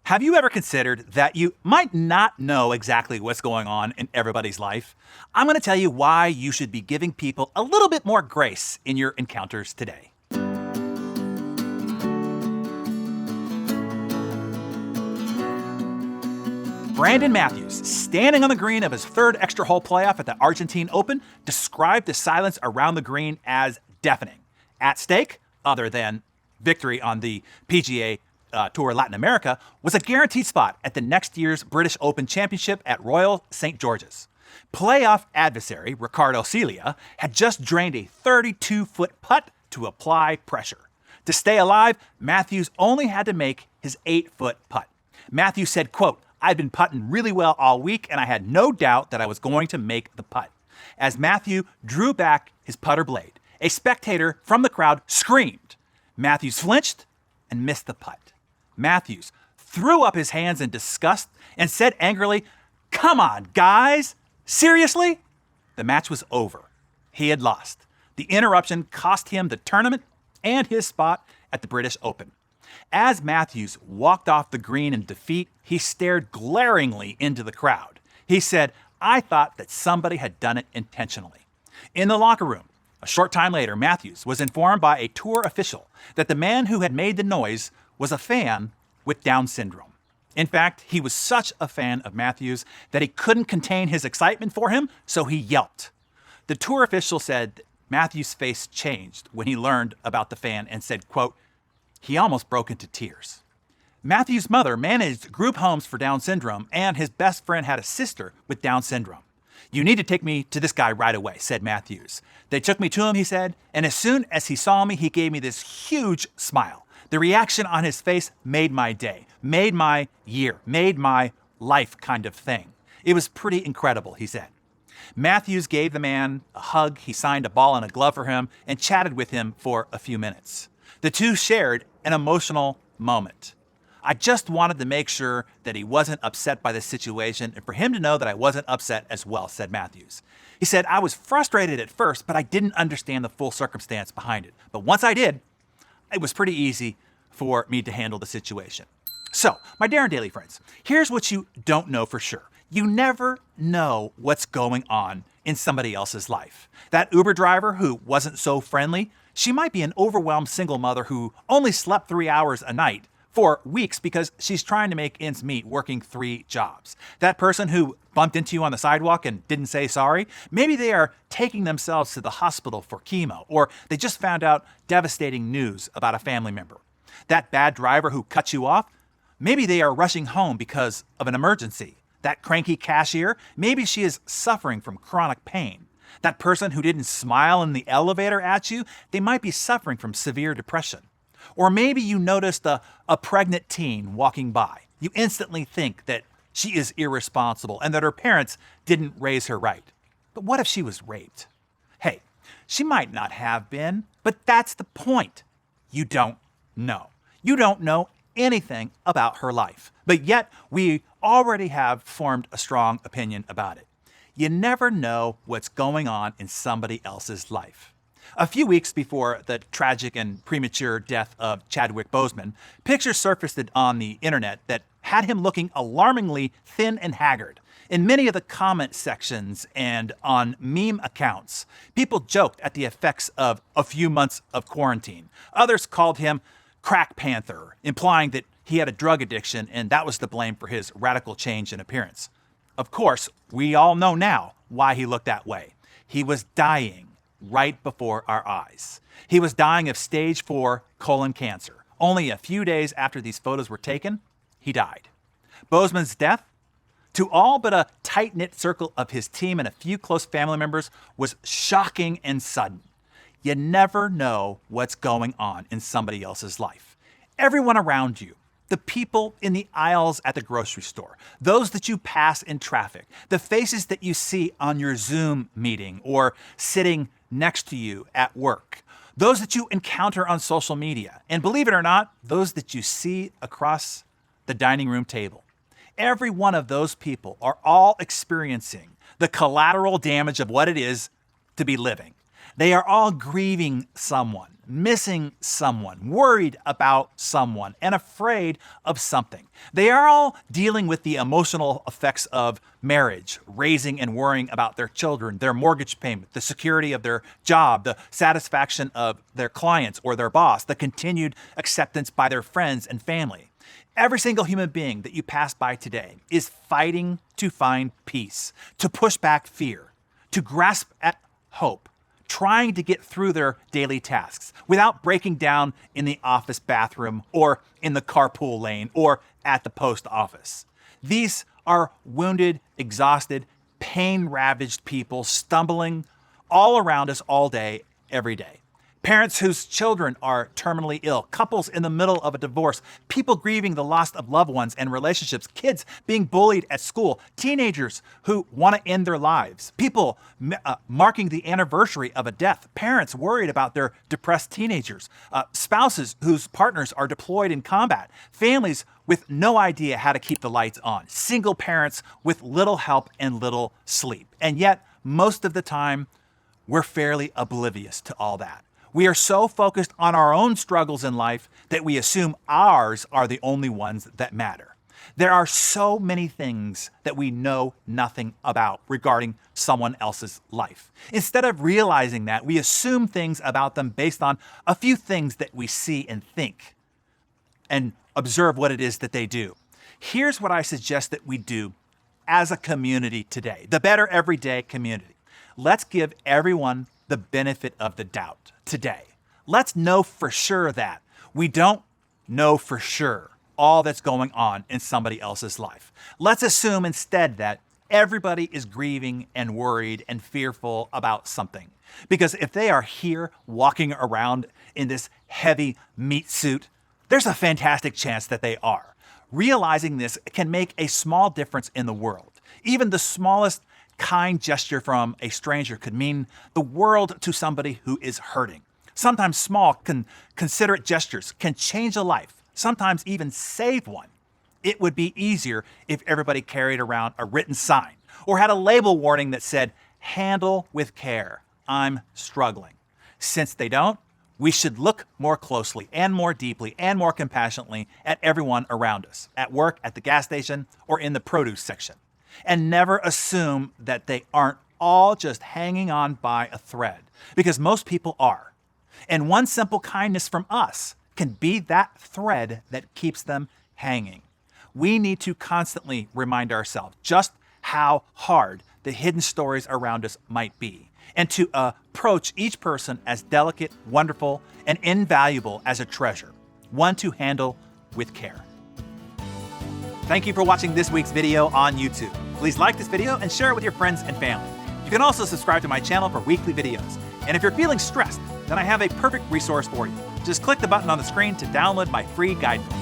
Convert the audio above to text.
Have you ever considered that you might not know exactly what's going on in everybody's life? I'm going to tell you why you should be giving people a little bit more grace in your encounters today. Brandon Matthews, standing on the green of his third extra hole playoff at the Argentine Open, described the silence around the green as deafening. At stake, other than victory on the PGA Tour Latin America, was a guaranteed spot at the next year's British Open Championship at Royal St. George's. Playoff adversary Ricardo Celia had just drained a 32-foot putt to apply pressure. To stay alive, Matthews only had to make his 8-foot putt. Matthews said, quote, "I'd been putting really well all week, and I had no doubt that I was going to make the putt." As Matthew drew back his putter blade, a spectator from the crowd screamed. Matthews flinched and missed the putt. Matthews threw up his hands in disgust and said angrily, "Come on, guys! Seriously?" The match was over. He had lost. The interruption cost him the tournament and his spot at the British Open. As Matthews walked off the green in defeat, he stared glaringly into the crowd. He said, "I thought that somebody had done it intentionally." In the locker room, a short time later, Matthews was informed by a tour official that the man who had made the noise was a fan with Down syndrome. In fact, he was such a fan of Matthews that he couldn't contain his excitement for him, so he yelped. The tour official said Matthews' face changed when he learned about the fan and said, quote, "He almost broke into tears." Matthews' mother managed group homes for Down syndrome, and his best friend had a sister with Down syndrome. "You need to take me to this guy right away," said Matthews. They took me to him, he said, and as soon as he saw me, he gave me this huge smile. The reaction on his face made my day, made my year, made my life kind of thing. It was pretty incredible, he said. Matthews gave the man a hug, he signed a ball and a glove for him, and chatted with him for a few minutes. The two shared an emotional moment. "I just wanted to make sure that he wasn't upset by the situation and for him to know that I wasn't upset as well," said Matthews. He said, "I was frustrated at first, but I didn't understand the full circumstance behind it. But once I did, it was pretty easy for me to handle the situation." So, my Darren Daily friends, here's what you don't know for sure. You never know what's going on in somebody else's life. That Uber driver who wasn't so friendly, she might be an overwhelmed single mother who only slept 3 hours a night for weeks because she's trying to make ends meet working 3 jobs. That person who bumped into you on the sidewalk and didn't say sorry, maybe they are taking themselves to the hospital for chemo, or they just found out devastating news about a family member. That bad driver who cut you off, maybe they are rushing home because of an emergency. That cranky cashier, maybe she is suffering from chronic pain. That person who didn't smile in the elevator at you, they might be suffering from severe depression. Or maybe you noticed a pregnant teen walking by. You instantly think that she is irresponsible and that her parents didn't raise her right. But what if she was raped? Hey, she might not have been, but that's the point. You don't know. You don't know anything about her life. But yet, we already have formed a strong opinion about it. You never know what's going on in somebody else's life. A few weeks before the tragic and premature death of Chadwick Boseman, pictures surfaced on the internet that had him looking alarmingly thin and haggard. In many of the comment sections and on meme accounts, people joked at the effects of a few months of quarantine. Others called him Crack Panther, implying that he had a drug addiction and that was to blame for his radical change in appearance. Of course, we all know now why he looked that way. He was dying right before our eyes. He was dying of stage 4 colon cancer. Only a few days after these photos were taken, he died. Boseman's death, to all but a tight-knit circle of his team and a few close family members, was shocking and sudden. You never know what's going on in somebody else's life. Everyone around you, the people in the aisles at the grocery store, those that you pass in traffic, the faces that you see on your Zoom meeting or sitting next to you at work, those that you encounter on social media, and believe it or not, those that you see across the dining room table. Every one of those people are all experiencing the collateral damage of what it is to be living. They are all grieving someone, missing someone, worried about someone, and afraid of something. They are all dealing with the emotional effects of marriage, raising and worrying about their children, their mortgage payment, the security of their job, the satisfaction of their clients or their boss, the continued acceptance by their friends and family. Every single human being that you pass by today is fighting to find peace, to push back fear, to grasp at hope, trying to get through their daily tasks without breaking down in the office bathroom or in the carpool lane or at the post office. These are wounded, exhausted, pain-ravaged people stumbling all around us all day, every day. Parents whose children are terminally ill, couples in the middle of a divorce, people grieving the loss of loved ones and relationships, kids being bullied at school, teenagers who want to end their lives, people marking the anniversary of a death, parents worried about their depressed teenagers, spouses whose partners are deployed in combat, families with no idea how to keep the lights on, single parents with little help and little sleep. And yet, most of the time, we're fairly oblivious to all that. We are so focused on our own struggles in life that we assume ours are the only ones that matter. There are so many things that we know nothing about regarding someone else's life. Instead of realizing that, we assume things about them based on a few things that we see and think and observe what it is that they do. Here's what I suggest that we do as a community today, the Better Everyday community. Let's give everyone the benefit of the doubt today. Let's know for sure that we don't know for sure all that's going on in somebody else's life. Let's assume instead that everybody is grieving and worried and fearful about something. Because if they are here walking around in this heavy meat suit, there's a fantastic chance that they are. Realizing this can make a small difference in the world. Even the smallest kind gesture from a stranger could mean the world to somebody who is hurting. Sometimes small, considerate gestures can change a life, sometimes even save one. It would be easier if everybody carried around a written sign or had a label warning that said, "Handle with care, I'm struggling." Since they don't, we should look more closely and more deeply and more compassionately at everyone around us, at work, at the gas station, or in the produce section. And never assume that they aren't all just hanging on by a thread, because most people are. And one simple kindness from us can be that thread that keeps them hanging. We need to constantly remind ourselves just how hard the hidden stories around us might be, and to approach each person as delicate, wonderful, and invaluable as a treasure, one to handle with care. Thank you for watching this week's video on YouTube. Please like this video and share it with your friends and family. You can also subscribe to my channel for weekly videos. And if you're feeling stressed, then I have a perfect resource for you. Just click the button on the screen to download my free guidebook.